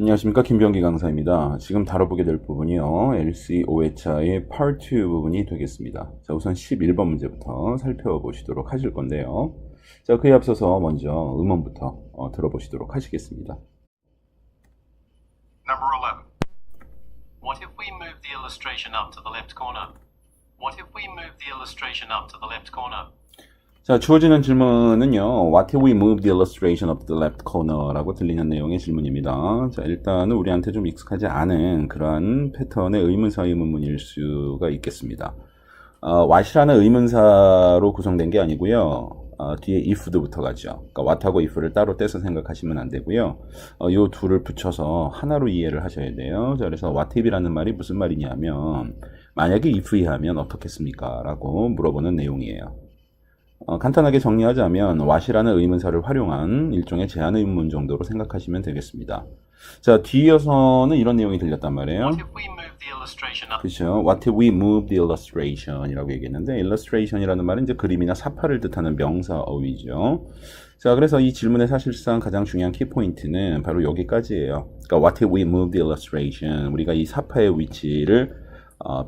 안녕하십니까, 김병기 강사입니다. 지금 다뤄보게 될 부분이요, LC 5회차의 Part 2 부분이 되겠습니다. 자, 우선 11번 문제부터 살펴보시도록 하실 건데요. 자, 그에 앞서서 먼저 음원부터 들어보시도록 하시겠습니다. Number 11. What if we move the illustration up to the left corner? What if we move the illustration up to the left corner? 자, 주어지는 질문은요, What if we move the illustration up to the left corner? 라고 들리는 내용의 질문입니다. 자, 일단은 우리한테 좀 익숙하지 않은 그러한 패턴의 의문사 의문문일 수가 있겠습니다. what이라는 의문사로 구성된 게 아니고요. 뒤에 if도 붙어가죠. 그러니까 what하고 if를 따로 떼서 생각하시면 안 되고요. 요 둘을 붙여서 하나로 이해를 하셔야 돼요. 자, 그래서 what if이라는 말이 무슨 말이냐면, 만약에 if이 하면 어떻겠습니까? 라고 물어보는 내용이에요. 간단하게 정리하자면 what이라는 의문사를 활용한 일종의 제한 의문 정도로 생각하시면 되겠습니다. 자, 뒤이어서는 이런 내용이 들렸단 말이에요. What if we move the illustration up? 그렇죠. What if we move the illustration 이라고 얘기했는데, illustration이라는 말은 이제 그림이나 사파를 뜻하는 명사 어휘죠. 자, 그래서 이 질문의 사실상 가장 중요한 키포인트는 바로 여기까지예요. 그러니까 what if we move the illustration, 우리가 이 사파의 위치를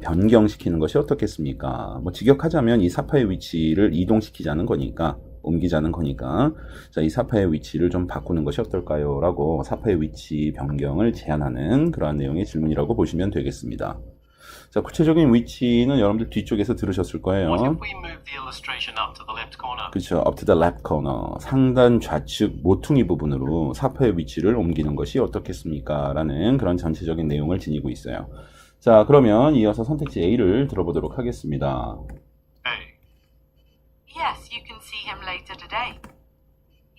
변경시키는 것이 어떻겠습니까? 뭐 직역하자면 이 사파의 위치를 이동시키자는 거니까, 옮기자는 거니까, 자, 이 사파의 위치를 좀 바꾸는 것이 어떨까요? 라고 사파의 위치 변경을 제안하는 그러한 내용의 질문이라고 보시면 되겠습니다. 자, 구체적인 위치는 여러분들 뒤쪽에서 들으셨을 거예요. What if we move the illustration up to the left corner? 그렇죠. up to the left corner. 상단 좌측 모퉁이 부분으로 사파의 위치를 옮기는 것이 어떻겠습니까? 라는 그런 전체적인 내용을 지니고 있어요. 자, 그러면 이어서 선택지 A를 들어보도록 하겠습니다. A. Yes, you can see him later today.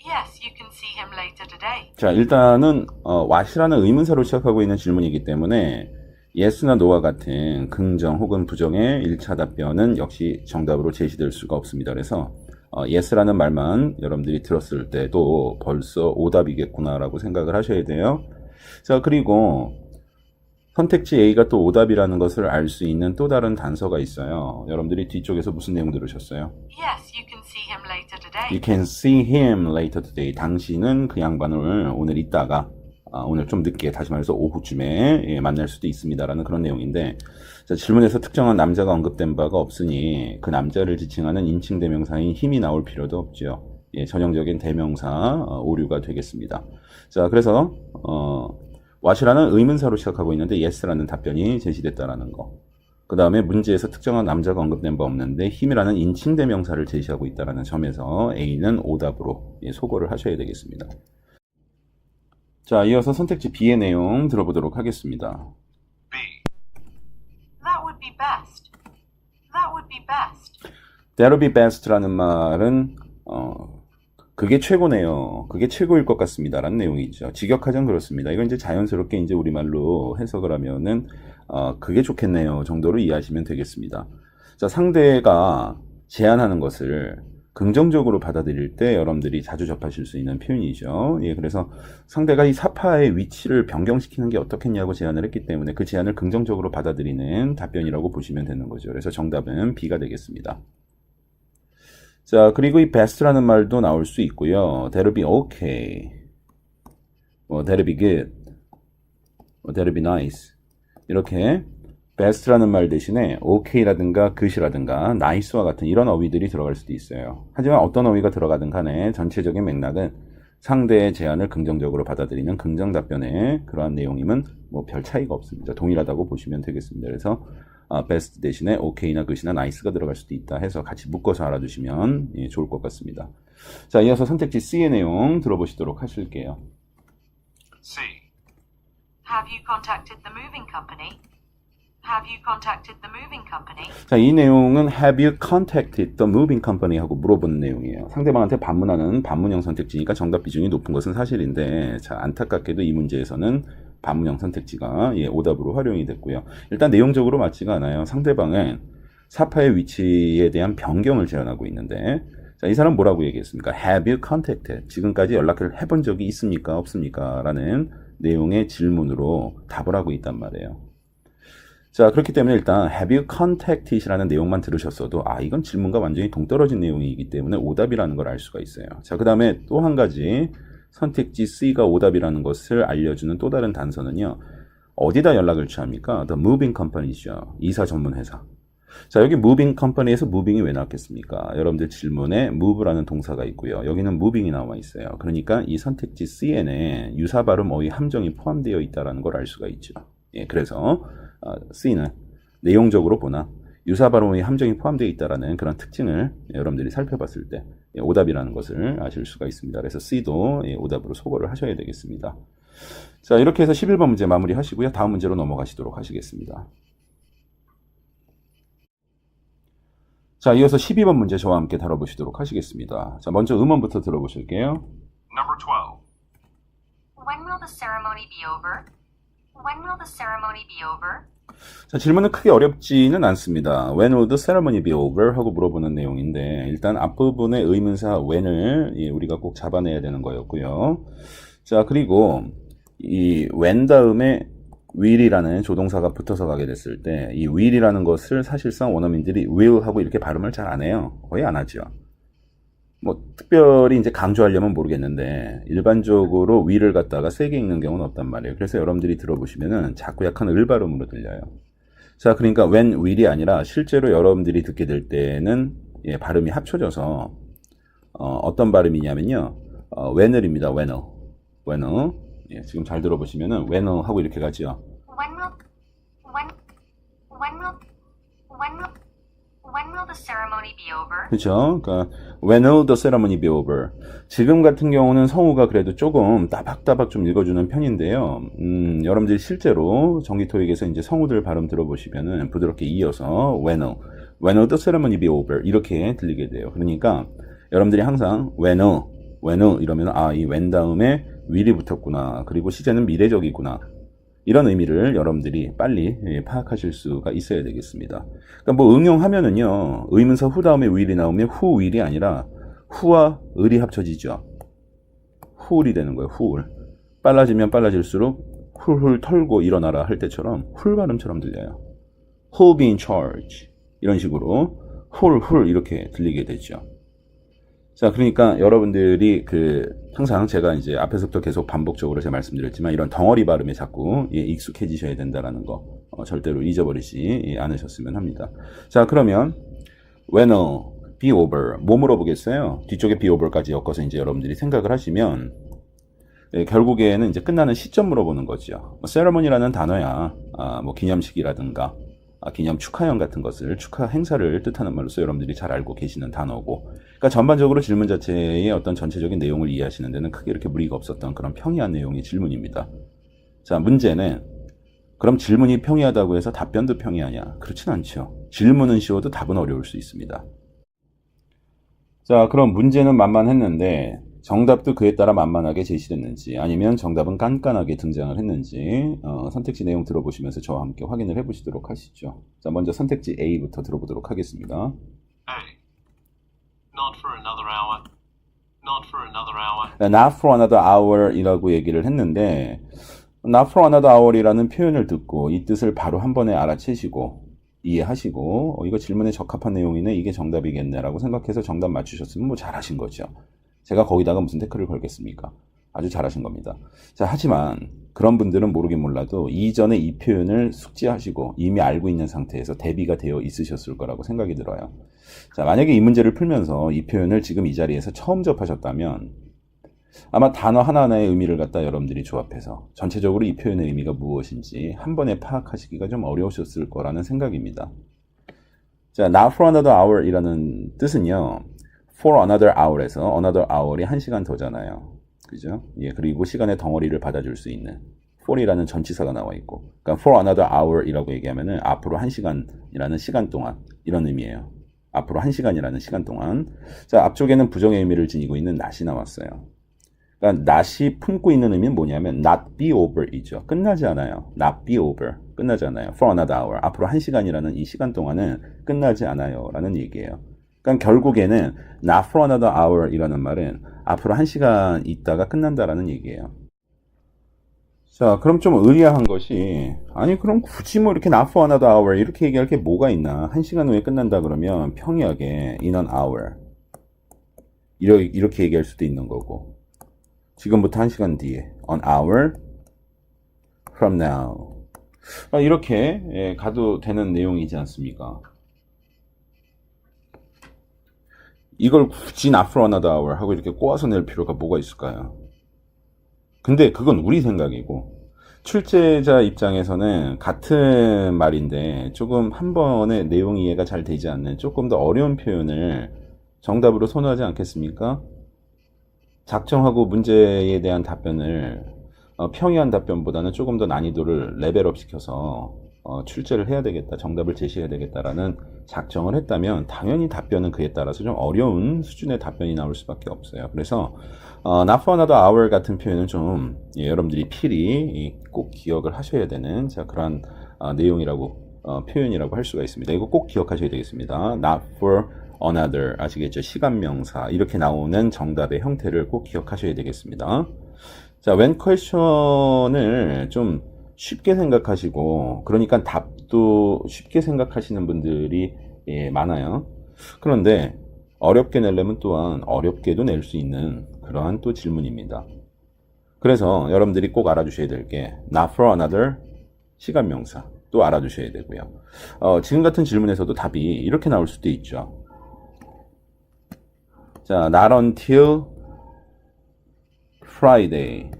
Yes, you can see him later today. 자, 일단은 what이라는 의문사로 시작하고 있는 질문이기 때문에 yes나 no와 같은 긍정 혹은 부정의 1차 답변은 역시 정답으로 제시될 수가 없습니다. 그래서 yes라는 말만 여러분들이 들었을 때도 벌써 오답이겠구나라고 생각을 하셔야 돼요. 자, 그리고 선택지 A가 또 오답이라는 것을 알 수 있는 또 다른 단서가 있어요. 여러분들이 뒤쪽에서 무슨 내용 들으셨어요? Yes, you can see him later today. You can see him later today. 당신은 그 양반을 오늘 이따가, 오늘 좀 늦게, 다시 말해서 오후쯤에 만날 수도 있습니다라는 그런 내용인데, 자, 질문에서 특정한 남자가 언급된 바가 없으니 그 남자를 지칭하는 인칭 대명사인 힘이 나올 필요도 없죠. 전형적인 대명사 오류가 되겠습니다. 자, 그래서 what이라는 의문사로 시작하고 있는데 yes라는 답변이 제시됐다라는 거. 그 다음에 문제에서 특정한 남자가 언급된 바 없는데 힘이라는 인칭 대명사를 제시하고 있다는 점에서 A는 오답으로 소거를 하셔야 되겠습니다. 자, 이어서 선택지 B의 내용 들어보도록 하겠습니다. B. That would be best. That would be best. That'll be best라는 말은 그게 최고네요. 그게 최고일 것 같습니다. 라는 내용이죠. 직역하자면 그렇습니다. 이건 이제 자연스럽게 이제 우리말로 해석을 하면은, 그게 좋겠네요. 정도로 이해하시면 되겠습니다. 자, 상대가 제안하는 것을 긍정적으로 받아들일 때 여러분들이 자주 접하실 수 있는 표현이죠. 예, 그래서 상대가 이 사파의 위치를 변경시키는 게 어떻겠냐고 제안을 했기 때문에 그 제안을 긍정적으로 받아들이는 답변이라고 보시면 되는 거죠. 그래서 정답은 B가 되겠습니다. 자, 그리고 이 best라는 말도 나올 수 있고요. That'll be okay. That'll be good. That'll be nice. 이렇게 best라는 말 대신에 okay라든가 good이라든가 nice와 같은 이런 어휘들이 들어갈 수도 있어요. 하지만 어떤 어휘가 들어가든 간에 전체적인 맥락은 상대의 제안을 긍정적으로 받아들이는 긍정 답변의 그러한 내용임은 뭐 별 차이가 없습니다. 동일하다고 보시면 되겠습니다. 그래서 best 대신에 okay나 good이나 nice가 들어갈 수도 있다 해서 같이 묶어서 알아두시면 좋을 것 같습니다. 자, 이어서 선택지 C의 내용 들어보시도록 하실게요. C. Have you contacted the moving company? Have you contacted the moving company? 자, 이 내용은 Have you contacted the moving company? 하고 물어보는 내용이에요. 상대방한테 반문하는 반문형 선택지니까 정답 비중이 높은 것은 사실인데, 자, 안타깝게도 이 문제에서는 반문형 선택지가 오답으로 활용이 됐고요. 일단 내용적으로 맞지가 않아요. 상대방은 사파의 위치에 대한 변경을 제안하고 있는데, 자, 이 사람 뭐라고 얘기했습니까? Have you contacted? 지금까지 연락을 해본 적이 있습니까? 없습니까? 라는 내용의 질문으로 답을 하고 있단 말이에요. 자, 그렇기 때문에 일단 Have you contacted이라는 내용만 들으셨어도 이건 질문과 완전히 동떨어진 내용이기 때문에 오답이라는 걸 알 수가 있어요. 자, 그 다음에 또 한 가지 선택지 C가 오답이라는 것을 알려주는 또 다른 단서는요. 어디다 연락을 취합니까? The moving company죠. 이사 전문 회사. 자, 여기 moving company에서 moving이 왜 나왔겠습니까? 여러분들 질문에 move라는 동사가 있고요. 여기는 moving이 나와 있어요. 그러니까 이 선택지 Cn에 유사 발음 어휘 함정이 포함되어 있다는 걸 알 수가 있죠. 예, 그래서 C는 내용적으로 보나 유사 발음 어휘 함정이 포함되어 있다는 그런 특징을 여러분들이 살펴봤을 때 오답이라는 것을 아실 수가 있습니다. 그래서 C도 오답으로 소거를 하셔야 되겠습니다. 자, 이렇게 해서 11번 문제 마무리 하시고요. 다음 문제로 넘어가시도록 하시겠습니다. 자, 이어서 12번 문제 저와 함께 다뤄보시도록 하시겠습니다. 자, 먼저 음원부터 들어보실게요. Number 12. When will the ceremony be over? When will the ceremony be over? 자, 질문은 크게 어렵지는 않습니다. When will the ceremony be over? 하고 물어보는 내용인데 일단 앞부분의 의문사 when을 우리가 꼭 잡아내야 되는 거였고요. 자, 그리고 이 when 다음에 will이라는 조동사가 붙어서 가게 됐을 때 이 will이라는 것을 사실상 원어민들이 will 하고 이렇게 발음을 잘 안 해요. 거의 안 하죠. 뭐 특별히 이제 강조하려면 모르겠는데 일반적으로 will을 갖다가 세게 읽는 경우는 없단 말이에요. 그래서 여러분들이 들어보시면은 자꾸 약간 을 발음으로 들려요. 자, 그러니까 when will이 아니라 실제로 여러분들이 듣게 될 때는 발음이 합쳐져서 어떤 발음이냐면요. when을입니다. when을. 예, 지금 잘 들어보시면은 when 하고 이렇게 가죠. When will the ceremony be over? 그렇죠. 그러니까 when will the ceremony be over? 지금 같은 경우는 성우가 그래도 조금 따박따박 좀 읽어주는 편인데요. 여러분들이 실제로 정기 토익에서 이제 성우들 발음 들어보시면은 부드럽게 이어서 when will the ceremony be over 이렇게 들리게 돼요. 그러니까 여러분들이 항상 when 이러면 이 when 다음에 will이 붙었구나. 그리고 시제는 미래적이구나. 이런 의미를 여러분들이 빨리 파악하실 수가 있어야 되겠습니다. 그러니까 뭐 응용하면은요. 의문사 who 다음에 will이 나오면 who will이 아니라 who와 을이 합쳐지죠. who을이 되는 거예요. who을. 빨라지면 빨라질수록 훌훌 털고 일어나라 할 때처럼 훌 발음처럼 들려요. who'll be in charge. 이런 식으로 훌훌 이렇게 들리게 되죠. 자, 그러니까 여러분들이 항상 제가 이제 앞에서부터 계속 반복적으로 제가 말씀드렸지만 이런 덩어리 발음에 자꾸 익숙해지셔야 된다는 거 절대로 잊어버리지 않으셨으면 합니다. 자, 그러면 when will be over 뭐 물어보겠어요? 뒤쪽에 be over까지 엮어서 이제 여러분들이 생각을 하시면 결국에는 이제 끝나는 시점 물어보는 거죠. ceremony라는 단어야 뭐 기념식이라든가 기념 축하형 같은 것을 축하 행사를 뜻하는 말로서 여러분들이 잘 알고 계시는 단어고 그러니까 전반적으로 질문 자체의 어떤 전체적인 내용을 이해하시는 데는 크게 이렇게 무리가 없었던 그런 평이한 내용의 질문입니다. 자, 문제는 그럼 질문이 평이하다고 해서 답변도 평이하냐? 그렇진 않죠. 질문은 쉬워도 답은 어려울 수 있습니다. 자, 그럼 문제는 만만했는데 정답도 그에 따라 만만하게 제시됐는지 아니면 정답은 깐깐하게 등장을 했는지 선택지 내용 들어보시면서 저와 함께 확인을 해보시도록 하시죠. 자, 먼저 선택지 A부터 들어보도록 하겠습니다. A. Not for another hour. Not for another hour. Not for another hour 이라고 얘기를 했는데 Not for another hour이라는 표현을 듣고 이 뜻을 바로 한 번에 알아채시고 이해하시고 이거 질문에 적합한 내용이네 이게 정답이겠네 라고 생각해서 정답 맞추셨으면 뭐 잘하신 거죠. 제가 거기다가 무슨 태클을 걸겠습니까? 아주 잘하신 겁니다. 자, 하지만 그런 분들은 모르긴 몰라도 이전에 이 표현을 숙지하시고 이미 알고 있는 상태에서 대비가 되어 있으셨을 거라고 생각이 들어요. 자, 만약에 이 문제를 풀면서 이 표현을 지금 이 자리에서 처음 접하셨다면 아마 단어 하나하나의 의미를 갖다 여러분들이 조합해서 전체적으로 이 표현의 의미가 무엇인지 한 번에 파악하시기가 좀 어려우셨을 거라는 생각입니다. 자, not for another hour 이라는 뜻은요. for another hour에서 another hour이 1시간 더잖아요. 그죠? 예, 그리고 시간의 덩어리를 받아줄 수 있는 for이라는 전치사가 나와 있고 그러니까 for another hour 이라고 얘기하면은 앞으로 1시간이라는 시간 동안 이런 의미예요. 앞으로 1시간이라는 시간 동안. 자, 앞쪽에는 부정의 의미를 지니고 있는 not이 나왔어요. 그러니까 not이 품고 있는 의미는 뭐냐면 not be over이죠. 끝나지 않아요. not be over. 끝나지 않아요. for another hour. 앞으로 1시간이라는 이 시간 동안은 끝나지 않아요. 라는 얘기예요. 그러니까 결국에는 not for another hour 이라는 말은 앞으로 1시간 있다가 끝난다라는 얘기예요. 자, 그럼 좀 의아한 것이 아니 그럼 굳이 뭐 이렇게 not for another hour 이렇게 얘기할 게 뭐가 있나? 1시간 후에 끝난다 그러면 평이하게 in an hour 이렇게 얘기할 수도 있는 거고 지금부터 1시간 뒤에. An hour from now. 이렇게 가도 되는 내용이지 않습니까? 이걸 굳이 not for another hour 하고 이렇게 꼬아서 낼 필요가 뭐가 있을까요? 근데 그건 우리 생각이고 출제자 입장에서는 같은 말인데 조금 한 번에 내용 이해가 잘 되지 않는 조금 더 어려운 표현을 정답으로 선호하지 않겠습니까? 작정하고 문제에 대한 답변을 평이한 답변보다는 조금 더 난이도를 레벨업 시켜서 출제를 해야 되겠다, 정답을 제시해야 되겠다라는 작정을 했다면 당연히 답변은 그에 따라서 좀 어려운 수준의 답변이 나올 수밖에 없어요. 그래서 not for another hour 같은 표현은 좀 여러분들이 필히 꼭 기억을 하셔야 되는 그러한 내용이라고 표현이라고 할 수가 있습니다. 이거 꼭 기억하셔야 되겠습니다. not for another, 아시겠죠? 시간명사 이렇게 나오는 정답의 형태를 꼭 기억하셔야 되겠습니다. 자, when question을 좀 쉽게 생각하시고 그러니까 답도 쉽게 생각하시는 분들이 많아요. 그런데 어렵게 내려면 또한 어렵게도 낼 수 있는 그러한 또 질문입니다. 그래서 여러분들이 꼭 알아주셔야 될 게 not for another 시간명사 또 알아두셔야 되고요. 지금 같은 질문에서도 답이 이렇게 나올 수도 있죠. 자, not until Friday.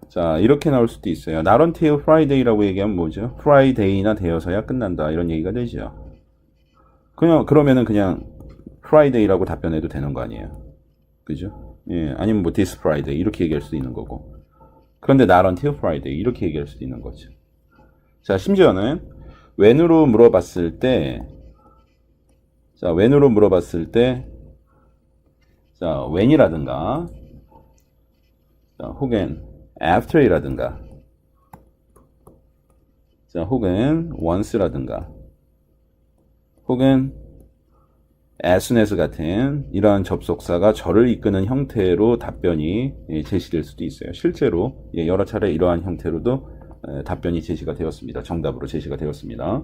자, 이렇게 나올 수도 있어요. Not until Friday라고 얘기하면 뭐죠? Friday나 되어서야 끝난다. 이런 얘기가 되죠. 그러면은 그냥 Friday라고 답변해도 되는 거 아니에요. 그죠? 예, 아니면 뭐 this Friday 이렇게 얘기할 수도 있는 거고. 그런데 not until Friday 이렇게 얘기할 수도 있는 거죠. 자, 심지어는 when으로 물어봤을 때 when이라든가 혹은 after이라든가 혹은 once라든가 혹은 as soon as 같은 이러한 접속사가 절을 이끄는 형태로 답변이 제시될 수도 있어요. 실제로 여러 차례 이러한 형태로도 답변이 제시가 되었습니다. 정답으로 제시가 되었습니다.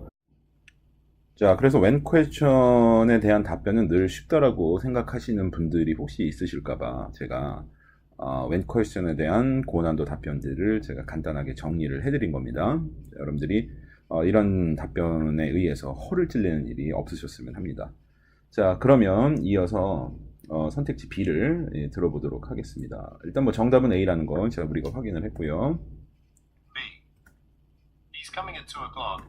자, 그래서 when question에 대한 답변은 늘 쉽다라고 생각하시는 분들이 혹시 있으실까봐 제가 when question에 대한 고난도 답변들을 제가 간단하게 정리를 해드린 겁니다. 여러분들이 이런 답변에 의해서 허를 찔리는 일이 없으셨으면 합니다. 자, 그러면 이어서 선택지 B를 들어보도록 하겠습니다. 일단 뭐 정답은 A라는 거 제가 우리가 확인을 했고요. B. He's coming at 2 o'clock.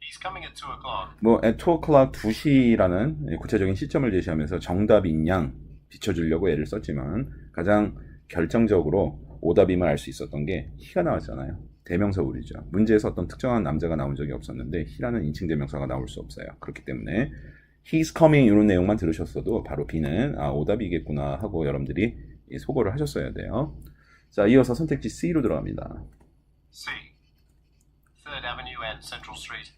He's coming at 2 o'clock. 뭐 at 2 o'clock 2시라는 구체적인 시점을 제시하면서 정답인 양 비춰주려고 애를 썼지만 가장 결정적으로 오답임을 알 수 있었던 게 he가 나왔잖아요. 대명사 우리죠. 문제에서 어떤 특정한 남자가 나온 적이 없었는데 he라는 인칭 대명사가 나올 수 없어요. 그렇기 때문에 he's coming 이런 내용만 들으셨어도 바로 B는 오답이겠구나 하고 여러분들이 소거를 하셨어야 돼요. 자, 이어서 선택지 C로 들어갑니다. C. 3rd Avenue and Central Street.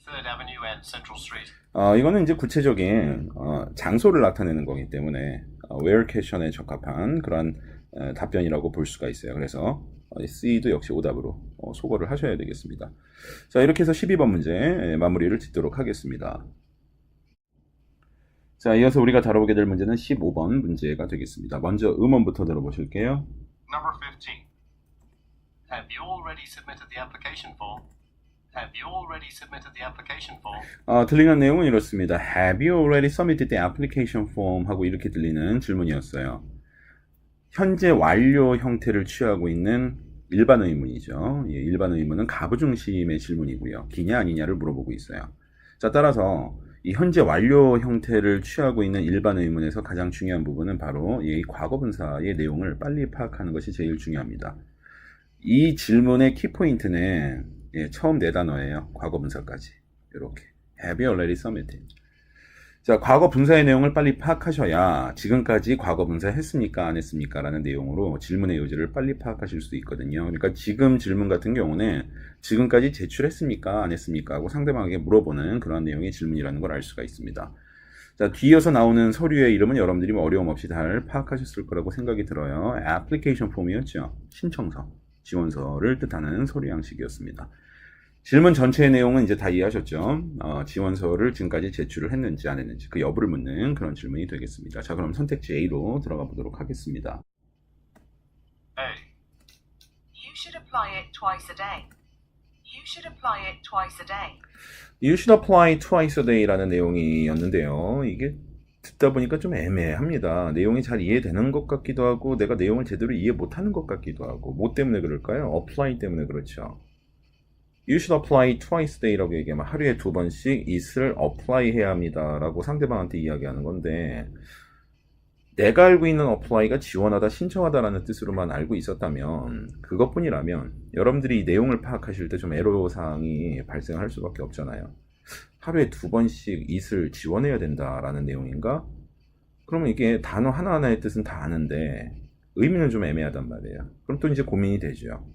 3rd Avenue and Central Street. 이거는 이제 구체적인 장소를 나타내는 거기 때문에 where question에 적합한 그런 답변이라고 볼 수가 있어요. 그래서 C도 역시 오답으로 소거를 하셔야 되겠습니다. 자, 이렇게 해서 12번 문제 마무리를 짓도록 하겠습니다. 자, 이어서 우리가 다뤄보게 될 문제는 15번 문제가 되겠습니다. 먼저 음원부터 들어보실게요. Number 15. Have you already submitted the application form? Have you already submitted the application form? 들리는 내용은 이렇습니다. Have you already submitted the application form? 하고 이렇게 들리는 질문이었어요. 현재 완료 형태를 취하고 있는 일반 의문이죠. 일반 의문은 가부중심의 질문이고요. 기냐 아니냐를 물어보고 있어요. 자, 따라서 이 현재 완료 형태를 취하고 있는 일반 의문에서 가장 중요한 부분은 바로 이 과거분사의 내용을 빨리 파악하는 것이 제일 중요합니다. 이 질문의 키포인트는 처음 네 단어예요. 과거분사까지. 이렇게 Have you already submitted? 자, 과거분사의 내용을 빨리 파악하셔야 지금까지 과거분사 했습니까? 안 했습니까? 라는 내용으로 질문의 요지를 빨리 파악하실 수 있거든요. 그러니까 지금 질문 같은 경우는 지금까지 제출했습니까? 안 했습니까? 하고 상대방에게 물어보는 그런 내용의 질문이라는 걸 알 수가 있습니다. 자, 뒤에서 나오는 서류의 이름은 여러분들이 어려움 없이 잘 파악하셨을 거라고 생각이 들어요. 애플리케이션 폼이었죠. 신청서, 지원서를 뜻하는 서류 양식이었습니다. 질문 전체의 내용은 이제 다 이해하셨죠? 지원서를 지금까지 제출을 했는지 안 했는지 그 여부를 묻는 그런 질문이 되겠습니다. 자, 그럼 선택지 A로 들어가 보도록 하겠습니다. A. You should apply it twice a day. You should apply it twice a day. You should apply twice a day라는 내용이었는데요. 이게 듣다 보니까 좀 애매합니다. 내용이 잘 이해되는 것 같기도 하고 내가 내용을 제대로 이해 못하는 것 같기도 하고 뭐 때문에 그럴까요? apply 때문에 그렇죠. You should apply twice a day라고 얘기하면 하루에 2번씩 it을 apply 해야 합니다 라고 상대방한테 이야기하는 건데 내가 알고 있는 apply가 지원하다, 신청하다라는 뜻으로만 알고 있었다면 그것뿐이라면 여러분들이 이 내용을 파악하실 때 좀 애로사항이 발생할 수밖에 없잖아요. 하루에 2번씩 it을 지원해야 된다라는 내용인가? 그러면 이게 단어 하나하나의 뜻은 다 아는데 의미는 좀 애매하단 말이에요. 그럼 또 이제 고민이 되죠.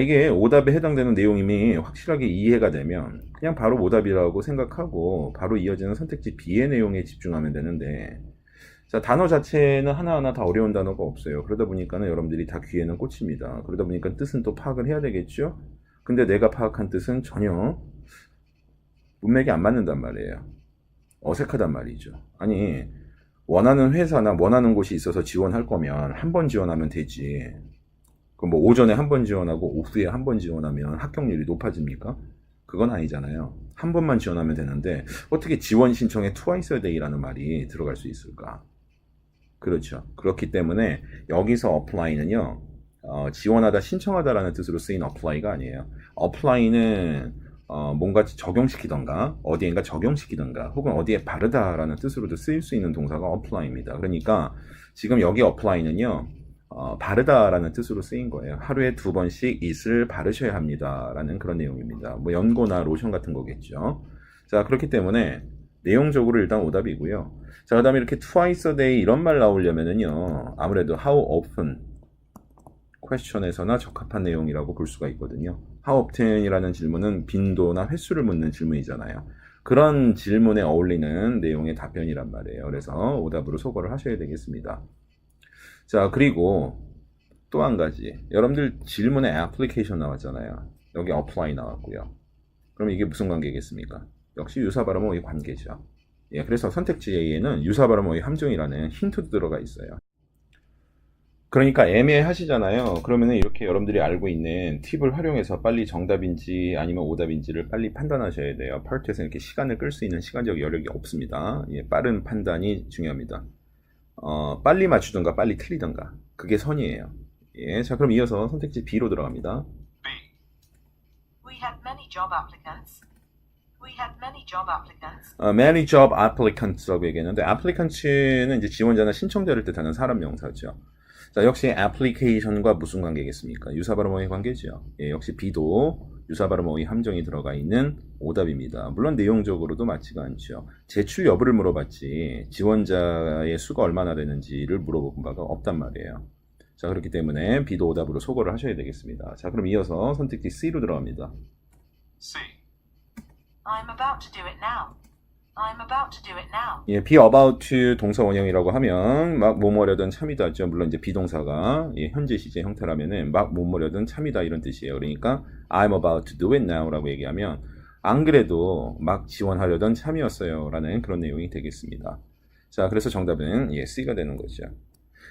이게 오답에 해당되는 내용이 확실하게 이해가 되면 그냥 바로 오답이라고 생각하고 바로 이어지는 선택지 B의 내용에 집중하면 되는데 자, 단어 자체는 하나하나 다 어려운 단어가 없어요. 그러다 보니까는 여러분들이 다 귀에는 꽂힙니다. 그러다 보니까 뜻은 또 파악을 해야 되겠죠? 근데 내가 파악한 뜻은 전혀 문맥이 안 맞는단 말이에요. 어색하단 말이죠. 아니, 원하는 회사나 원하는 곳이 있어서 지원할 거면 한 번 지원하면 되지. 그럼 뭐 오전에 한 번 지원하고 오후에 한 번 지원하면 합격률이 높아집니까? 그건 아니잖아요. 한 번만 지원하면 되는데 어떻게 지원 신청에 twice a day라는 말이 들어갈 수 있을까? 그렇죠. 그렇기 때문에 여기서 apply는요. 지원하다, 신청하다라는 뜻으로 쓰인 apply가 아니에요. apply는 뭔가 적용시키던가 어디엔가 적용시키던가 혹은 어디에 바르다라는 뜻으로도 쓰일 수 있는 동사가 apply입니다. 그러니까 지금 여기 apply는요. 바르다라는 뜻으로 쓰인 거예요. 하루에 2번씩 it을 바르셔야 합니다 라는 그런 내용입니다. 뭐 연고나 로션 같은 거겠죠. 자, 그렇기 때문에 내용적으로 일단 오답이고요. 자, 그 다음에 이렇게 twice a day 이런 말 나오려면은요 아무래도 how often question에서나 적합한 내용이라고 볼 수가 있거든요. How often 이라는 질문은 빈도나 횟수를 묻는 질문이잖아요. 그런 질문에 어울리는 내용의 답변이란 말이에요. 그래서 오답으로 소거를 하셔야 되겠습니다. 자, 그리고 또 한 가지. 여러분들 질문에 application 나왔잖아요. 여기 apply 나왔고요. 그럼 이게 무슨 관계겠습니까? 역시 유사 발음어의 관계죠. 예, 그래서 선택지 A에는 유사 발음어의 함정이라는 힌트도 들어가 있어요. 그러니까 애매하시잖아요. 그러면은 이렇게 여러분들이 알고 있는 팁을 활용해서 빨리 정답인지 아니면 오답인지를 빨리 판단하셔야 돼요. 파트에서 이렇게 시간을 끌 수 있는 시간적 여력이 없습니다. 예, 빠른 판단이 중요합니다. 빨리 맞추든가 빨리 틀리든가 그게 선이에요. 예, 자, 그럼 이어서 선택지 B로 들어갑니다. B. We had many job applicants. We had many job applicants. Many job applicants라고 얘기했는데 applicants는 이제 지원자나 신청자를 뜻하는 사람 명사죠. 자, 역시 application과 무슨 관계겠습니까? 유사 발음어의 관계죠. 예, 역시 B도 유사 발음어의 함정이 들어가 있는 오답입니다. 물론 내용적으로도 맞지가 않죠. 제출 여부를 물어봤지 지원자의 수가 얼마나 되는지를 물어본 바가 없단 말이에요. 자, 그렇기 때문에 B도 오답으로 소거를 하셔야 되겠습니다. 자, 그럼 이어서 선택지 C로 들어갑니다. C. I'm about to do it now. I'm about to do it now. 예, be about to 동사 원형이라고 하면 막 뭐뭐려든 참이다죠. 물론 이제 비동사가 현재 시제 형태라면은 막 뭐뭐려든 참이다 이런 뜻이에요. 그러니까 I'm about to do it now라고 얘기하면 안 그래도 막 지원하려던 참이었어요라는 그런 내용이 되겠습니다. 자, 그래서 정답은 C가 되는 거죠.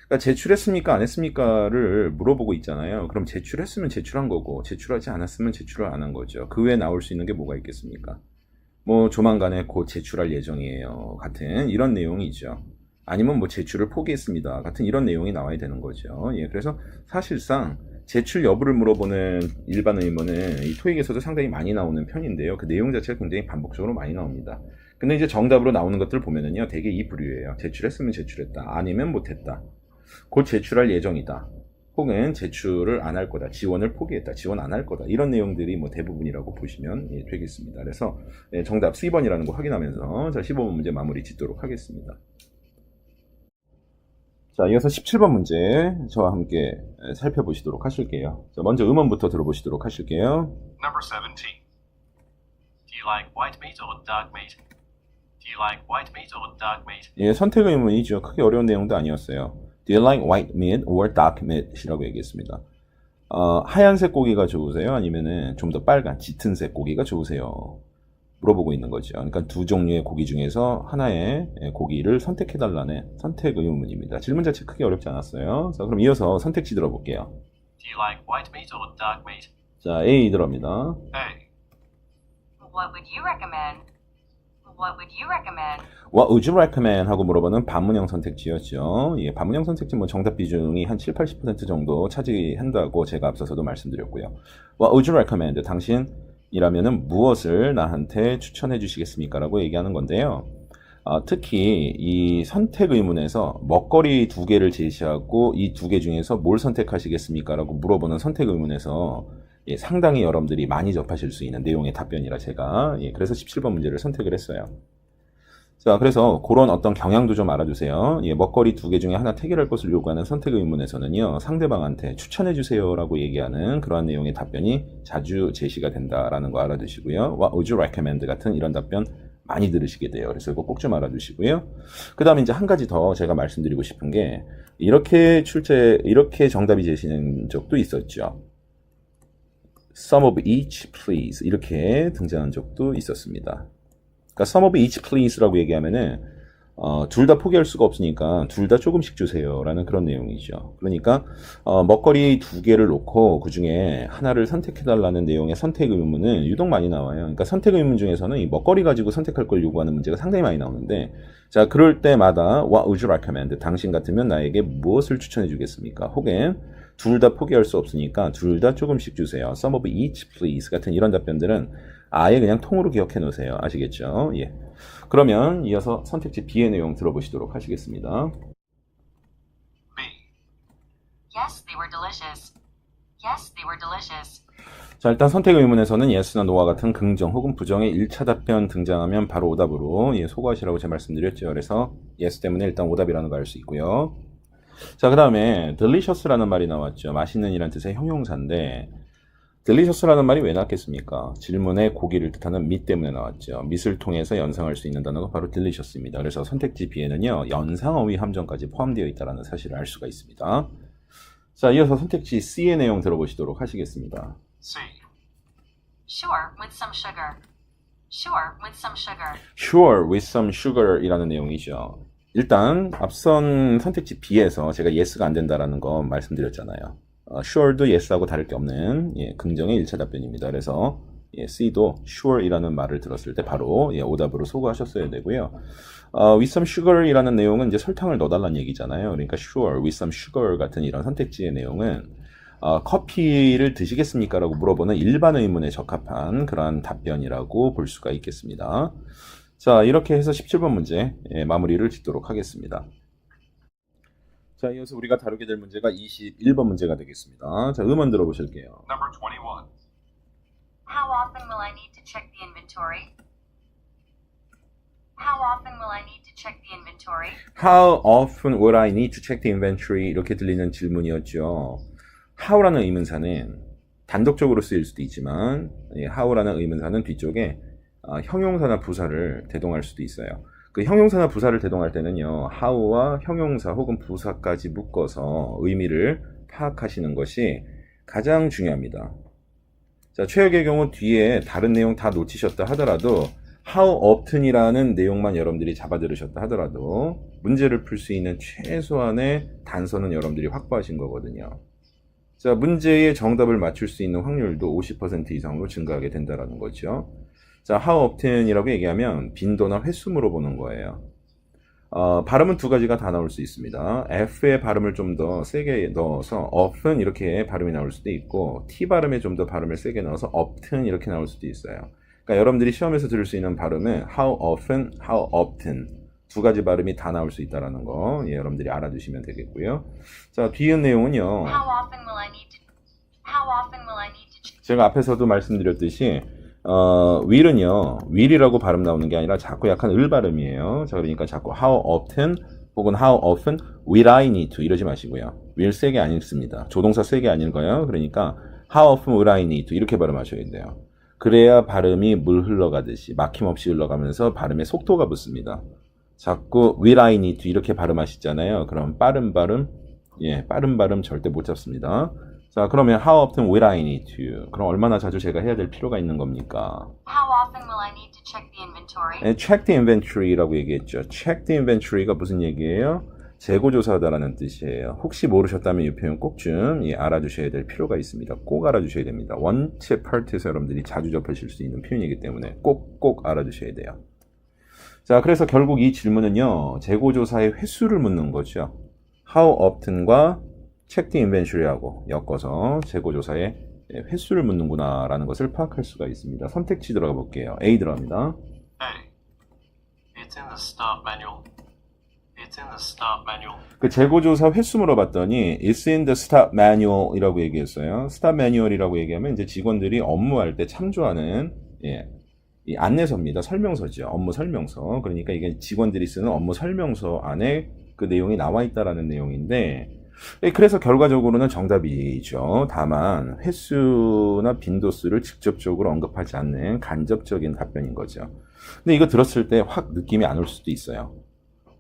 그러니까 제출했습니까 안 했습니까를 물어보고 있잖아요. 그럼 제출했으면 제출한 거고 제출하지 않았으면 제출을 안 한 거죠. 그 외에 나올 수 있는 게 뭐가 있겠습니까? 뭐 조만간에 곧 제출할 예정이에요 같은 이런 내용이죠. 아니면 뭐 제출을 포기했습니다 같은 이런 내용이 나와야 되는 거죠. 예, 그래서 사실상 제출 여부를 물어보는 일반 의문은 이 토익에서도 상당히 많이 나오는 편인데요. 그 내용 자체가 굉장히 반복적으로 많이 나옵니다. 근데 이제 정답으로 나오는 것들 보면은요 되게 이 부류예요. 제출했으면 제출했다, 아니면 못했다, 곧 제출할 예정이다, 혹은 제출을 안 할 거다, 지원을 포기했다, 지원 안 할 거다, 이런 내용들이 뭐 대부분이라고 보시면 되겠습니다. 그래서 정답 C번이라는 거 확인하면서 자, 15번 문제 마무리 짓도록 하겠습니다. 자, 이어서 17번 문제 저와 함께 살펴보시도록 하실게요. 자, 먼저 음원부터 들어보시도록 하실게요. Number 17. Do you like white meat or dark meat? Do you like white meat or dark meat? 예, 선택 의문이죠. 크게 어려운 내용도 아니었어요. Do you like white meat or dark meat? 이라고 얘기했습니다. 하얀색 고기가 좋으세요? 아니면은 좀 더 빨간 짙은색 고기가 좋으세요? 물어보고 있는 거죠. 그러니까 두 종류의 고기 중에서 하나의 고기를 선택해달라는 선택 의문입니다. 질문 자체 크게 어렵지 않았어요. 자, 그럼 이어서 선택지 들어볼게요. Do you like white meat or dark meat? 자, A 들어갑니다. A. What would you recommend? What would you recommend? What would you recommend? 하고 물어보는 반문형 선택지였죠. 예, 반문형 선택지 뭐 정답 비중이 한 7, 80% 정도 차지한다고 제가 앞서서도 말씀드렸고요. What would you recommend? 당신이라면은 무엇을 나한테 추천해 주시겠습니까? 라고 얘기하는 건데요. 특히 이 선택 의문에서 먹거리 두 개를 제시하고 이 두 개 중에서 뭘 선택하시겠습니까? 라고 물어보는 선택 의문에서 예, 상당히 여러분들이 많이 접하실 수 있는 내용의 답변이라 제가 그래서 17번 문제를 선택을 했어요. 자, 그래서 그런 어떤 경향도 좀 알아주세요. 예, 먹거리 두 개 중에 하나 택일할 것을 요구하는 선택 의문에서는요, 상대방한테 추천해주세요 라고 얘기하는 그러한 내용의 답변이 자주 제시가 된다라는 거 알아두시고요. What would you recommend? 같은 이런 답변 많이 들으시게 돼요. 그래서 이거 꼭 좀 알아두시고요. 그 다음에 이제 한 가지 더 제가 말씀드리고 싶은 게, 이렇게 정답이 제시된 적도 있었죠. Some of each, please. 이렇게 등장한 적도 있었습니다. 그러니까 some of each, please라고 얘기하면은 둘 다 포기할 수가 없으니까 둘 다 조금씩 주세요 라는 그런 내용이죠. 그러니까 먹거리 두 개를 놓고 그 중에 하나를 선택해달라는 내용의 선택 의문은 유독 많이 나와요. 그러니까 선택 의문 중에서는 이 먹거리 가지고 선택할 걸 요구하는 문제가 상당히 많이 나오는데, 자, 그럴 때마다 What would you recommend? 당신 같으면 나에게 무엇을 추천해 주겠습니까? 혹은 둘 다 포기할 수 없으니까 둘 다 조금씩 주세요. Some of each, please. 같은 이런 답변들은 아예 그냥 통으로 기억해 놓으세요. 아시겠죠? 예. 그러면 이어서 선택지 B의 내용 들어보시도록 하시겠습니다. B. Yes, they were delicious. Yes, they were delicious. 자, 일단 선택 의문에서는 yes나 no와 같은 긍정 혹은 부정의 1차 답변 등장하면 바로 오답으로 소거하시라고 제가 말씀드렸죠. 그래서 yes 때문에 일단 오답이라는 거 알 수 있고요. 자, 그 다음에 delicious라는 말이 나왔죠. 맛있는 이란 뜻의 형용사인데, delicious라는 말이 왜 나왔겠습니까? 질문에 고기를 뜻하는 meat 때문에 나왔죠. meat을 통해서 연상할 수 있는 단어가 바로 delicious입니다. 그래서 선택지 B에는요, 연상어휘 함정까지 포함되어 있다는 사실을 알 수가 있습니다. 자, 이어서 선택지 C의 내용 들어보시도록 하시겠습니다. C. Sure, with some sugar. Sure, with some sugar. Sure, with some sugar 이라는 내용이죠. 일단 앞선 선택지 B에서 제가 yes가 안 된다라는 거 말씀드렸잖아요. sure도 yes하고 다를 게 없는 긍정의 1차 답변입니다. 그래서 C도 sure 이라는 말을 들었을 때 바로 오답으로 소거하셨어야 되고요. with some sugar 이라는 내용은 이제 설탕을 넣어달라는 얘기잖아요. 그러니까 sure, with some sugar 같은 이런 선택지의 내용은 커피를 드시겠습니까? 라고 물어보는 일반 의문에 적합한 그러한 답변이라고 볼 수가 있겠습니다. 자, 이렇게 해서 17번 문제 마무리를 짓도록 하겠습니다. 자, 이어서 우리가 다루게 될 문제가 21번 문제가 되겠습니다. 자, 음원 들어보실게요. Number 21. How often will I need to check the inventory? How often will I need to check the inventory? How often would I need to check the inventory? 이렇게 들리는 질문이었죠. how라는 의문사는 단독적으로 쓰일 수도 있지만 how라는 의문사는 뒤쪽에 형용사나 부사를 대동할 수도 있어요. 그 형용사나 부사를 대동할 때는요, how와 형용사 혹은 부사까지 묶어서 의미를 파악하시는 것이 가장 중요합니다. 자, 최악의 경우 뒤에 다른 내용 다 놓치셨다 하더라도 how often이라는 내용만 여러분들이 잡아 들으셨다 하더라도 문제를 풀 수 있는 최소한의 단서는 여러분들이 확보하신 거거든요. 자, 문제의 정답을 맞출 수 있는 확률도 50% 이상으로 증가하게 된다는 거죠. 자, how often이라고 얘기하면 빈도나 횟수 물어보는 거예요. 발음은 두 가지가 다 나올 수 있습니다. F의 발음을 좀 더 세게 넣어서 often 이렇게 발음이 나올 수도 있고, T 발음에 좀 더 발음을 세게 넣어서 often 이렇게 나올 수도 있어요. 그러니까 여러분들이 시험에서 들을 수 있는 발음은 how often, how often 두 가지 발음이 다 나올 수 있다는 거 여러분들이 알아두시면 되겠고요. 자, 뒤은 내용은요. How often will I need to 제가 앞에서도 말씀드렸듯이 will은요, 발음 나오는 게 아니라 자꾸 약간 을 발음이에요. 자, 그러니까 자꾸 how often 혹은 how often will I need to 이러지 마시고요. will 세게 안 읽습니다. 조동사 세게 안 읽어요. 그러니까 how often will I need to 이렇게 발음하셔야 돼요. 그래야 발음이 물 흘러가듯이 막힘없이 흘러가면서 발음에 속도가 붙습니다. 자꾸 will I need to 이렇게 발음하시잖아요. 그럼 빠른 발음 절대 못 잡습니다. 자, 그러면 how often will I need to? 그럼 얼마나 자주 제가 해야 될 필요가 있는 겁니까? How often will I need to check the inventory? 네, check the inventory라고 얘기했죠. check the inventory가 무슨 얘기예요? 재고조사하다라는 뜻이에요. 혹시 모르셨다면 이 표현 꼭 좀 알아주셔야 될 필요가 있습니다. 꼭 알아주셔야 됩니다. 원체 파트에서 여러분들이 자주 접하실 수 있는 표현이기 때문에 꼭 알아두셔야 돼요. 자, 그래서 결국 이 질문은요, 재고조사의 횟수를 묻는 거죠. how often과 check the inventory하고 엮어서 재고조사의 횟수를 묻는구나 라는 것을 파악할 수가 있습니다. 선택지 들어가 볼게요. A 들어갑니다. A. It's in the start manual. It's in the start manual. 그 재고조사 횟수 물어봤더니 It's in the staff manual 이라고 얘기했어요. staff manual이라고 얘기하면 이제 직원들이 업무할 때 참조하는 이 안내서입니다. 설명서죠. 업무 설명서. 그러니까 이게 직원들이 쓰는 업무 설명서 안에 그 내용이 나와 있다라는 내용인데, 그래서 결과적으로는 정답이죠. 다만 횟수나 빈도수를 직접적으로 언급하지 않는 간접적인 답변인 거죠. 근데 이거 들었을 때 확 느낌이 안 올 수도 있어요.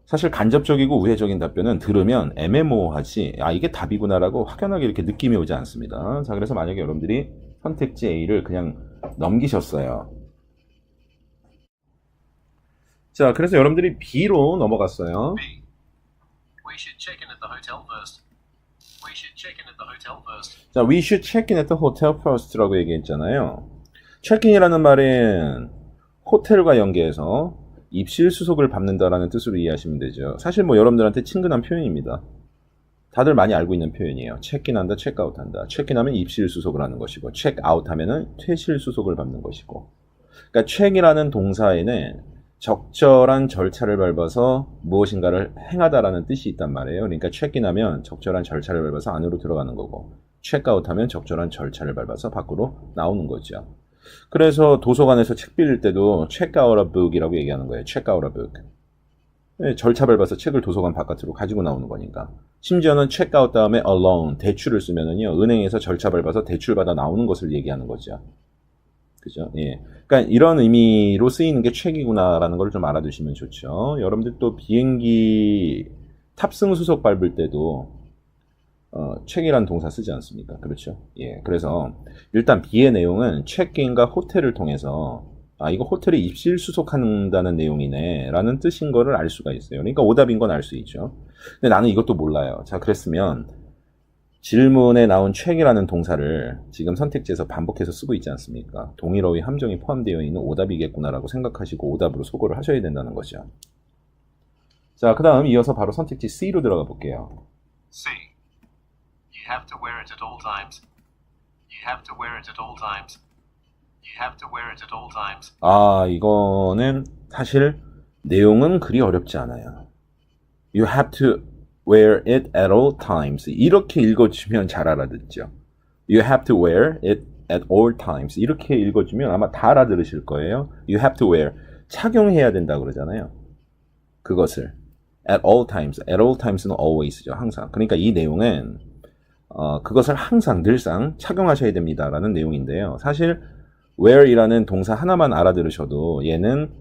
사실 간접적이고 우회적인 답변은 들으면 애매모호하지, 아 이게 답이구나라고 확연하게 이렇게 느낌이 오지 않습니다. 자, 그래서 만약에 여러분들이 선택지 A를 그냥 넘기셨어요. 자, 그래서 여러분들이 B로 넘어갔어요. B. We should check in at the hotel first. We should check in at the hotel first. 자, we should check in at the hotel first라고 얘기했잖아요. check-in이라는 말은 호텔과 연계해서 입실 수속을 밟는다라는 뜻으로 이해하시면 되죠. 사실 뭐 여러분들한테 친근한 표현입니다. 다들 많이 알고 있는 표현이에요. 체크인한다, 체크아웃한다. 체크인하면 입실 수속을 하는 것이고, 체크아웃하면은 퇴실 수속을 밟는 것이고. 그러니까 check이라는 동사에는 적절한 절차를 밟아서 무엇인가를 행하다라는 뜻이 있단 말이에요. 그러니까 체크인하면 적절한 절차를 밟아서 안으로 들어가는 거고, 체크아웃하면 적절한 절차를 밟아서 밖으로 나오는 거죠. 그래서 도서관에서 책 빌릴 때도 check out a book이라고 얘기하는 거예요. check out a book. 네, 절차 밟아서 책을 도서관 바깥으로 가지고 나오는 거니까. 심지어는 check out 다음에 a loan, 대출을 쓰면은요, 은행에서 절차 밟아서 대출 받아 나오는 것을 얘기하는 거죠. 그죠? 예. 그러니까 이런 의미로 쓰이는 게 check이구나라는 걸 좀 알아두시면 좋죠. 여러분들 또 비행기 탑승 수속 밟을 때도 check이라는 동사 쓰지 않습니까? 그렇죠? 예. 그래서 일단 B의 내용은 check-in과 호텔을 통해서 아, 이거 호텔에 입실 수속한다는 내용이네 라는 뜻인 거를 알 수가 있어요. 그러니까 오답인 건 알 수 있죠. 근데 나는 이것도 몰라요. 자, 그랬으면 질문에 나온 check이라는 동사를 지금 선택지에서 반복해서 쓰고 있지 않습니까? 동일어휘 함정이 포함되어 있는 오답이겠구나라고 생각하시고 오답으로 소거를 하셔야 된다는 거죠. 자, 그 다음 이어서 바로 선택지 C로 들어가 볼게요. C. You have to wear it at all times. You have to wear it at all times. You have to wear it at all times. 아, 이거는 사실 내용은 그리 어렵지 않아요. You have to wear it at all times. 이렇게 읽어주면 잘 알아듣죠. You have to wear it at all times. 이렇게 읽어주면 아마 다 알아들으실 거예요. You have to wear. 착용해야 된다고 그러잖아요. 그것을. At all times. At all times는 always죠. 항상. 그러니까 이 내용은 그것을 항상 늘상 착용하셔야 됩니다라는 내용인데요. 사실 wear이라는 동사 하나만 알아들으셔도 얘는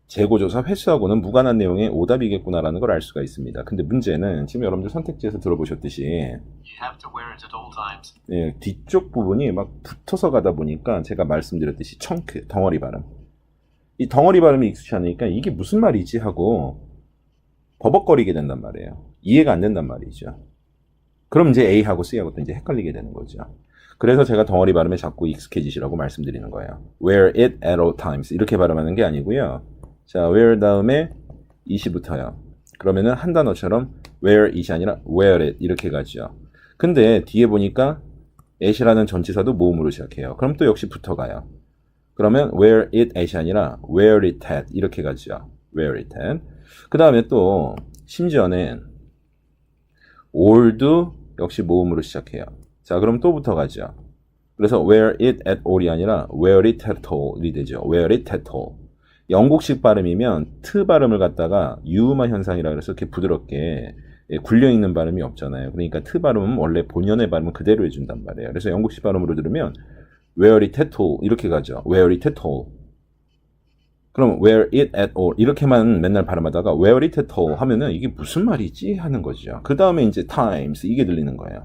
재고조사 횟수하고는 무관한 내용의 오답이겠구나라는 걸 알 수가 있습니다. 근데 문제는 지금 여러분들 선택지에서 들어보셨듯이 You have to wear it at all times. 예, 뒤쪽 부분이 막 붙어서 가다 보니까 제가 말씀드렸듯이 청크, 덩어리 발음. 이 덩어리 발음이 익숙치 않으니까 이게 무슨 말이지 하고 버벅거리게 된단 말이에요. 이해가 안 된단 말이죠. 그럼 이제 A하고 C하고 또 이제 헷갈리게 되는 거죠. 그래서 제가 덩어리 발음에 자꾸 익숙해지시라고 말씀드리는 거예요. Wear it at all times. 이렇게 발음하는 게 아니고요. 자, wear 다음에 it이 붙어요. 그러면은 한 단어처럼 wear it이 아니라 wear it 이렇게 가죠. 근데 뒤에 보니까 at이라는 전치사도 모음으로 시작해요. 그럼 또 역시 붙어가요. 그러면 wear it at이 아니라 wear it at 이렇게 가죠. wear it at. 그 다음에 또 심지어는 all도 역시 모음으로 시작해요. 자, 그럼 또 붙어가죠. 그래서 wear it at all이 아니라 wear it at all이 되죠. wear it at all. 영국식 발음이면 트 발음을 갖다가 유음화 현상이라 그래서 이렇게 부드럽게 굴려있는 발음이 없잖아요. 그러니까 트 발음은 원래 본연의 발음은 그대로 해준단 말이에요. 그래서 영국식 발음으로 들으면 wear it at all 이렇게 가죠. wear it at all. 그럼 wear it at all 이렇게만 맨날 발음하다가 wear it at all 하면은 이게 무슨 말이지 하는 거죠. 그 다음에 이제 times 이게 들리는 거예요.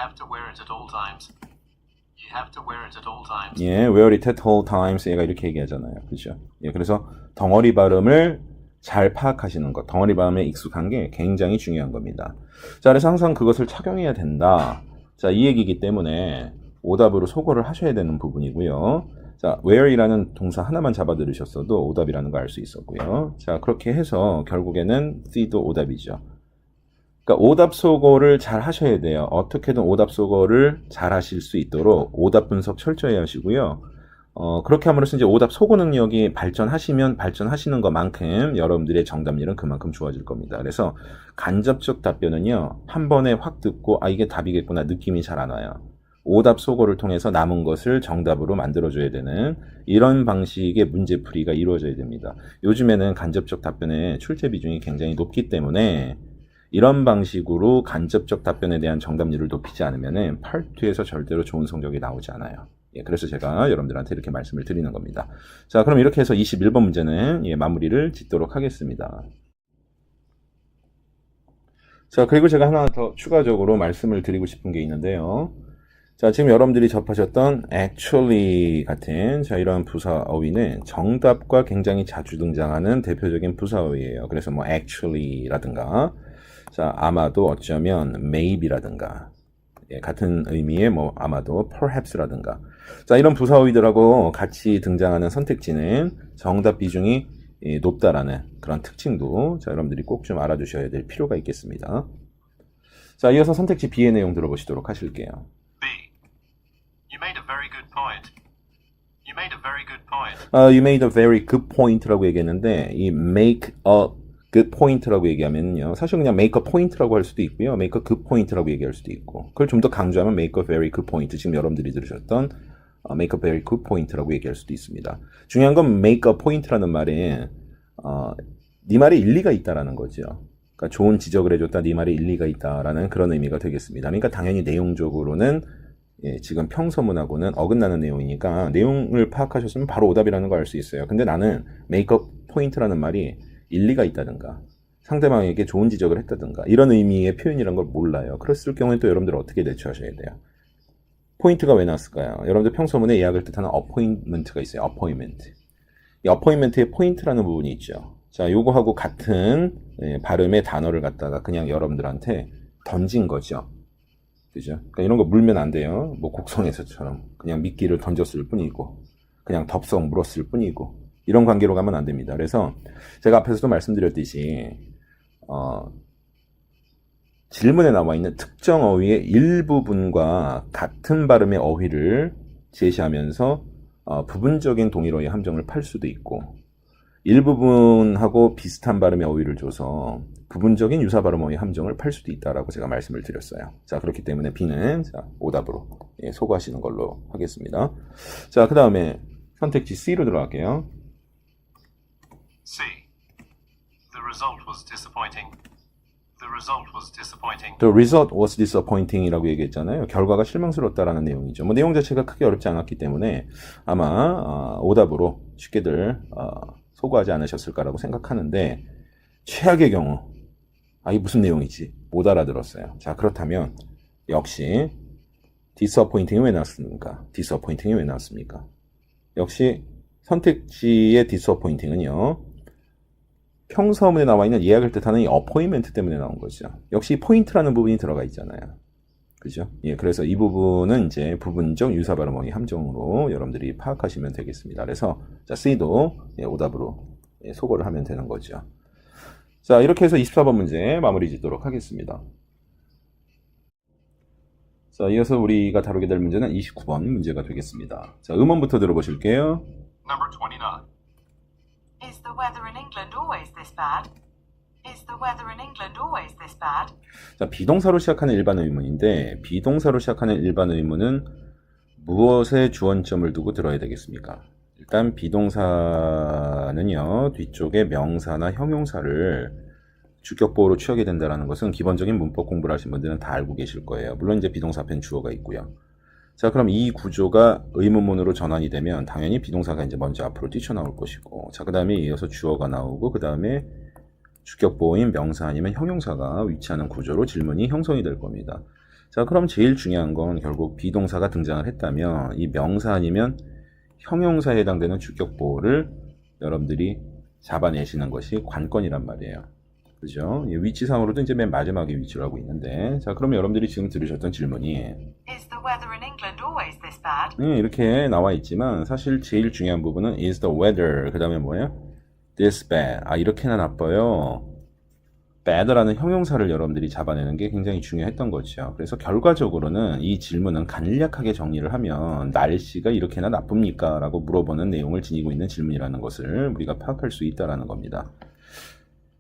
have to wear it at all times. You have to wear it at all times. 예, wear it at all times. 얘가 이렇게 얘기하잖아요. 그죠? 예, 그래서 덩어리 발음을 잘 파악하시는 것, 덩어리 발음에 익숙한 게 굉장히 중요한 겁니다. 자, 그래서 항상 그것을 착용해야 된다. 자, 이 얘기이기 때문에 오답으로 소거를 하셔야 되는 부분이고요. 자, wear이라는 동사 하나만 잡아 들으셨어도 오답이라는 거 알 수 있었고요. 자, 그렇게 해서 결국에는 C도 오답이죠. 그러니까 오답 소거를 잘 하셔야 돼요. 어떻게든 오답 소거를 잘 하실 수 있도록 오답 분석 철저히 하시고요. 그렇게 함으로써 이제 오답 소거 능력이 발전하시면 발전하시는 것만큼 여러분들의 정답률은 그만큼 좋아질 겁니다. 그래서 간접적 답변은요, 한 번에 확 듣고 아 이게 답이겠구나 느낌이 잘 안 와요. 오답 소거를 통해서 남은 것을 정답으로 만들어줘야 되는 이런 방식의 문제풀이가 이루어져야 됩니다. 요즘에는 간접적 답변의 출제 비중이 굉장히 높기 때문에 이런 방식으로 간접적 답변에 대한 정답률을 높이지 않으면 파트2에서 절대로 좋은 성적이 나오지 않아요. 예, 그래서 제가 여러분들한테 이렇게 말씀을 드리는 겁니다. 자, 그럼 이렇게 해서 21번 문제는 마무리를 짓도록 하겠습니다. 자, 그리고 제가 하나 더 추가적으로 말씀을 드리고 싶은 게 있는데요. 자, 지금 여러분들이 접하셨던 actually 같은 자 이런 부사어휘는 정답과 굉장히 자주 등장하는 대표적인 부사어휘예요. 그래서 뭐 actually라든가 자 아마도 어쩌면 maybe라든가 예, 같은 의미의 뭐 아마도 perhaps라든가 자 이런 부사어휘들하고 같이 등장하는 선택지는 정답 비중이 높다라는 그런 특징도 자 여러분들이 꼭 좀 알아두셔야 될 필요가 있겠습니다. 자 이어서 선택지 B의 내용 들어보시도록 하실게요. B. You made a very good point. You made a very good point. You made a very good point라고 얘기했는데 이 make a good point라고 얘기하면요 사실 그냥 make a point라고 할 수도 있고요 make a good point라고 얘기할 수도 있고 그걸 좀 더 강조하면 make a very good point 지금 여러분들이 들으셨던 make a very good point라고 얘기할 수도 있습니다. 중요한 건 make a point라는 말에 네 말에 일리가 있다라는 거죠. 그러니까 좋은 지적을 해줬다 네 말에 일리가 있다라는 그런 의미가 되겠습니다. 그러니까 당연히 내용적으로는 예, 지금 평서문하고는 어긋나는 내용이니까 내용을 파악하셨으면 바로 오답이라는 걸 알 수 있어요. 근데 나는 make a point라는 말이 일리가 있다든가 상대방에게 좋은 지적을 했다든가 이런 의미의 표현이란 걸 몰라요. 그랬을 경우에 또 여러분들 어떻게 대처하셔야 돼요? 포인트가 왜 나왔을까요? 여러분들 평소문에 예약을 뜻하는 appointment가 있어요. appointment. 이 appointment의 포인트라는 부분이 있죠. 자, 요거하고 같은 발음의 단어를 갖다가 그냥 여러분들한테 던진 거죠. 그죠? 그러니까 이런 거 물면 안 돼요. 뭐 곡성에서처럼 그냥 미끼를 던졌을 뿐이고 그냥 덥석 물었을 뿐이고 이런 관계로 가면 안 됩니다. 그래서 제가 앞에서도 말씀드렸듯이 질문에 나와 있는 특정 어휘의 일부분과 같은 발음의 어휘를 제시하면서 부분적인 동일어의 함정을 팔 수도 있고 일부분하고 비슷한 발음의 어휘를 줘서 부분적인 유사 발음 어휘 함정을 팔 수도 있다라고 제가 말씀을 드렸어요. 자, 그렇기 때문에 B는 자, 오답으로 소거하시는 걸로 하겠습니다. 자, 그 다음에 선택지 C로 들어갈게요. C. The result was disappointing. The result was disappointing. The result was disappointing이라고 얘기했잖아요. 결과가 실망스럽다라는 내용이죠. 뭐 내용 자체가 크게 어렵지 않았기 때문에 아마 오답으로 쉽게들 소거하지 않으셨을까라고 생각하는데 최악의 경우 이게 무슨 내용이지? 못 알아들었어요. 자, 그렇다면 역시 disappointing이 왜 나왔습니까? disappointing이 왜 나왔습니까? 역시 선택지의 disappointing은요. 평서문에 나와 있는 예약을 뜻하는 이 appointment 때문에 나온 거죠. 역시 포인트라는 부분이 들어가 있잖아요. 그죠? 예, 그래서 이 부분은 이제 부분적 유사 발음 어휘 함정으로 여러분들이 파악하시면 되겠습니다. 그래서 자, C도 오답으로 소거를 하면 되는 거죠. 자, 이렇게 해서 24번 문제 마무리 짓도록 하겠습니다. 자, 이어서 우리가 다루게 될 문제는 29번 문제가 되겠습니다. 자, 음원부터 들어보실게요. Number 29. Is the weather in England always this bad? Is the weather in England always this bad? 자, 비동사로 시작하는 일반 의문인데 비동사로 시작하는 일반 의문은 무엇에 주어점을 두고 들어야 되겠습니까? 일단 비동사는요 뒤쪽에 명사나 형용사를 주격보호로 취하게 된다는 것은 기본적인 문법 공부를 하신 분들은 다 알고 계실 거예요. 물론 이제 비동사 앞엔 주어가 있고요. 자, 그럼 이 구조가 의문문으로 전환이 되면 당연히 비동사가 이제 먼저 앞으로 뛰쳐나올 것이고, 자, 그 다음에 이어서 주어가 나오고, 그 다음에 주격보호인 명사 아니면 형용사가 위치하는 구조로 질문이 형성이 될 겁니다. 자, 그럼 제일 중요한 건 결국 비동사가 등장을 했다면 이 명사 아니면 형용사에 해당되는 주격보를 여러분들이 잡아내시는 것이 관건이란 말이에요. 그죠? 위치상으로도 이제 맨 마지막에 위치를 하고 있는데, 자, 그럼 여러분들이 지금 들으셨던 질문이 Is the weather in England always this bad? 이렇게 나와 있지만 사실 제일 중요한 부분은 is the weather, 그 다음에 뭐예요? this bad. 이렇게나 나빠요. bad라는 형용사를 여러분들이 잡아내는 게 굉장히 중요했던 거죠. 그래서 결과적으로는 이 질문은 간략하게 정리를 하면 날씨가 이렇게나 나쁩니까? 라고 물어보는 내용을 지니고 있는 질문이라는 것을 우리가 파악할 수 있다는 겁니다.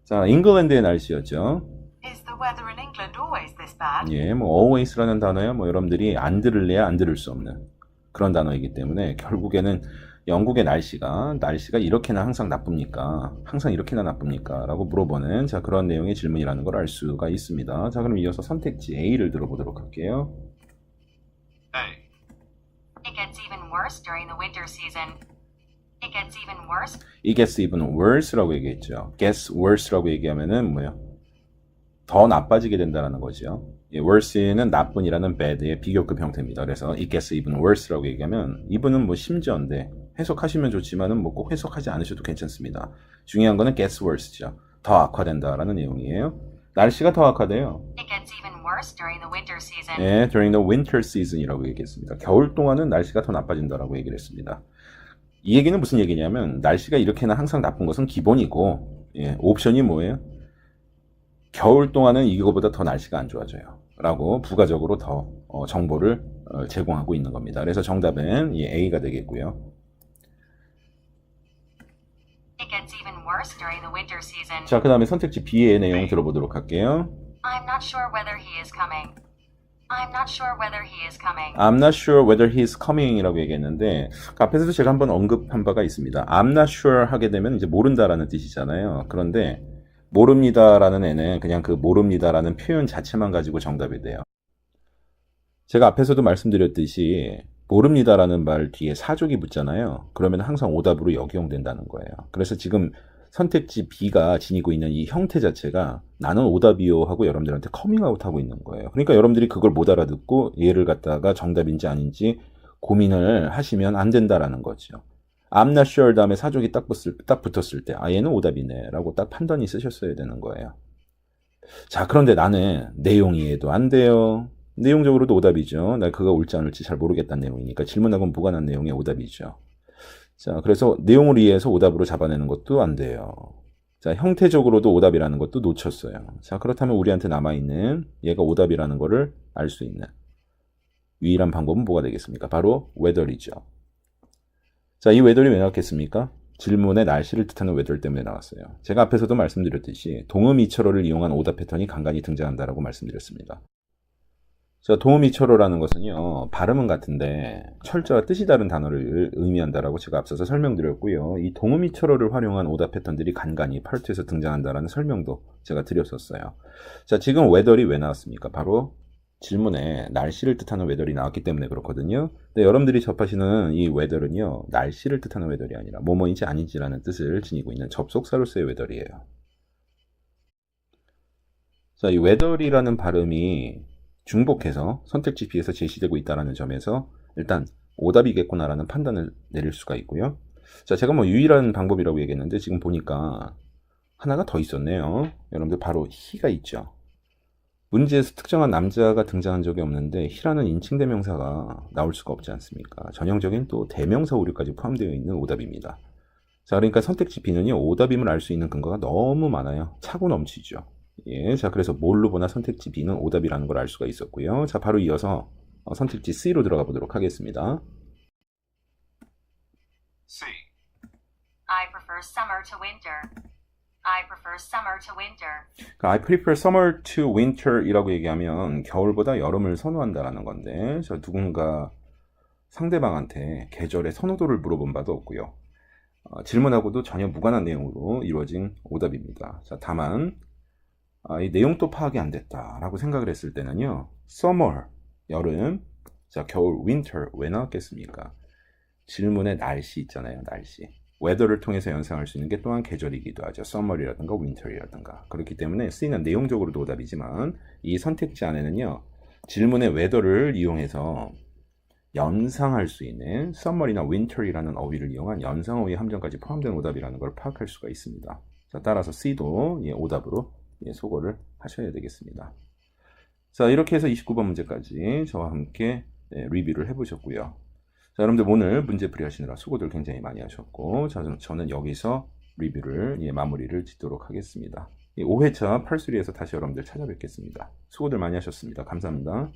자, 잉글랜드의 날씨였죠. Is the weather in England always this bad? 예, 뭐 always라는 단어야 뭐 여러분들이 안 들을래야 안 들을 수 없는 그런 단어이기 때문에 결국에는 영국의 날씨가 이렇게나 항상 나쁩니까? 항상 이렇게나 나쁩니까? 라고 물어보는 자, 그런 내용의 질문이라는 걸 알 수가 있습니다. 자, 그럼 이어서 선택지 A를 들어보도록 할게요. A. It gets even worse during the winter season. It gets even worse. It gets even worse라고 얘기했죠. gets worse라고 얘기하면은 뭐예요? 더 나빠지게 된다는 거죠. 예, worse는 나쁜이라는 bad의 비교급 형태입니다. 그래서 it gets even worse라고 얘기하면 이분은 뭐 심지어인데 해석하시면 좋지만은 뭐 꼭 해석하지 않으셔도 괜찮습니다. 중요한 거는 gets worse죠. 더 악화된다라는 내용이에요. 날씨가 더 악화돼요. It gets even worse during the winter season. 예, during the winter season이라고 얘기했습니다. 겨울 동안은 날씨가 더 나빠진다라고 얘기를 했습니다. 이 얘기는 무슨 얘기냐면 날씨가 이렇게나 항상 나쁜 것은 기본이고 예, 옵션이 뭐예요? 겨울 동안은 이거보다 더 날씨가 안 좋아져요 라고 부가적으로 더 정보를 제공하고 있는 겁니다. 그래서 정답은 이 A가 되겠고요. It gets even worse during the winter season. 자, 그 다음에 선택지 B의 내용 들어보도록 할게요. I'm not sure whether he is coming. I'm not sure whether he is coming. I'm not sure whether he is coming 이라고 얘기했는데 그 앞에서도 제가 한번 언급한 바가 있습니다. I'm not sure 하게 되면 이제 모른다라는 뜻이잖아요. 그런데 모릅니다라는 애는 그냥 그 모릅니다라는 표현 자체만 가지고 정답이 돼요. 제가 앞에서도 말씀드렸듯이 모릅니다라는 말 뒤에 사족이 붙잖아요. 그러면 항상 오답으로 역용된다는 거예요. 그래서 지금 선택지 B가 지니고 있는 이 형태 자체가 나는 오답이요 하고 여러분들한테 커밍아웃 하고 있는 거예요. 그러니까 여러분들이 그걸 못 알아듣고 얘를 갖다가 정답인지 아닌지 고민을 하시면 안 된다라는 거죠. I'm not sure 다음에 사족이 딱 붙었을 때 얘는 오답이네 라고 딱 판단이 쓰셨어야 되는 거예요. 자, 그런데 나는 내용 이해도 안 돼요. 내용적으로도 오답이죠. 나 그가 옳지 않을지 잘 모르겠다는 내용이니까 질문하고는 무관한 내용의 오답이죠. 자, 그래서 내용을 이해해서 오답으로 잡아내는 것도 안 돼요. 자, 형태적으로도 오답이라는 것도 놓쳤어요. 자, 그렇다면 우리한테 남아있는 얘가 오답이라는 거를 알 수 있는 유일한 방법은 뭐가 되겠습니까? 바로 whether이죠. 자, 이 whether이 왜 나왔겠습니까? 질문의 날씨를 뜻하는 weather 때문에 나왔어요. 제가 앞에서도 말씀드렸듯이 동음이철어를 이용한 오답 패턴이 간간히 등장한다라고 말씀드렸습니다. 자, 동음이철어라는 것은요, 발음은 같은데 철자와 뜻이 다른 단어를 의미한다라고 제가 앞서서 설명드렸고요. 이 동음이철어를 활용한 오답 패턴들이 간간히 파트에서 등장한다라는 설명도 제가 드렸었어요. 자, 지금 whether이 왜 나왔습니까? 바로 질문에 날씨를 뜻하는 whether이 나왔기 때문에 그렇거든요. 근데 여러분들이 접하시는 이 whether은요, 날씨를 뜻하는 whether이 아니라 뭐뭐인지 아닌지라는 뜻을 지니고 있는 접속사로서의 whether이에요. 자, 이 whether이라는 발음이 중복해서 선택지 B에서 제시되고 있다는 점에서 일단 오답이겠구나라는 판단을 내릴 수가 있고요. 자, 제가 뭐 유일한 방법이라고 얘기했는데 지금 보니까 하나가 더 있었네요. 여러분들 바로 he가 있죠. 문제에서 특정한 남자가 등장한 적이 없는데 he라는 인칭대명사가 나올 수가 없지 않습니까? 전형적인 또 대명사 오류까지 포함되어 있는 오답입니다. 자, 그러니까 선택지 B는요, 오답임을 알 수 있는 근거가 너무 많아요. 차고 넘치죠. 예, 자, 그래서 뭘로 보나 선택지 B는 오답이라는 걸 알 수가 있었고요. 자, 바로 이어서 선택지 C로 들어가 보도록 하겠습니다. C. I prefer summer to winter. I prefer summer to winter. I prefer summer to winter 이라고 얘기하면 겨울보다 여름을 선호한다라는 건데, 저 누군가 상대방한테 계절의 선호도를 물어본 바도 없고요. 질문하고도 전혀 무관한 내용으로 이루어진 오답입니다. 자, 다만 이 내용도 파악이 안 됐다라고 생각을 했을 때는요, summer, 여름, 자, 겨울, winter, 왜 나왔겠습니까? 질문의 날씨 있잖아요, 날씨. weather를 통해서 연상할 수 있는 게 또한 계절이기도 하죠. summer이라든가 winter이라든가. 그렇기 때문에 C는 내용적으로도 오답이지만 이 선택지 안에는요, 질문의 웨더를 이용해서 연상할 수 있는 summer이나 winter이라는 어휘를 이용한 연상어휘 함정까지 포함된 오답이라는 걸 파악할 수가 있습니다. 자, 따라서 C도 오답으로 소거를 하셔야 되겠습니다. 자, 이렇게 해서 29번 문제까지 저와 함께 리뷰를 해보셨고요. 자, 여러분들 오늘 문제풀이 하시느라 수고들 굉장히 많이 하셨고, 저는 여기서 리뷰를 마무리를 짓도록 하겠습니다. 5회차 8수리에서 다시 여러분들 찾아뵙겠습니다. 수고들 많이 하셨습니다. 감사합니다.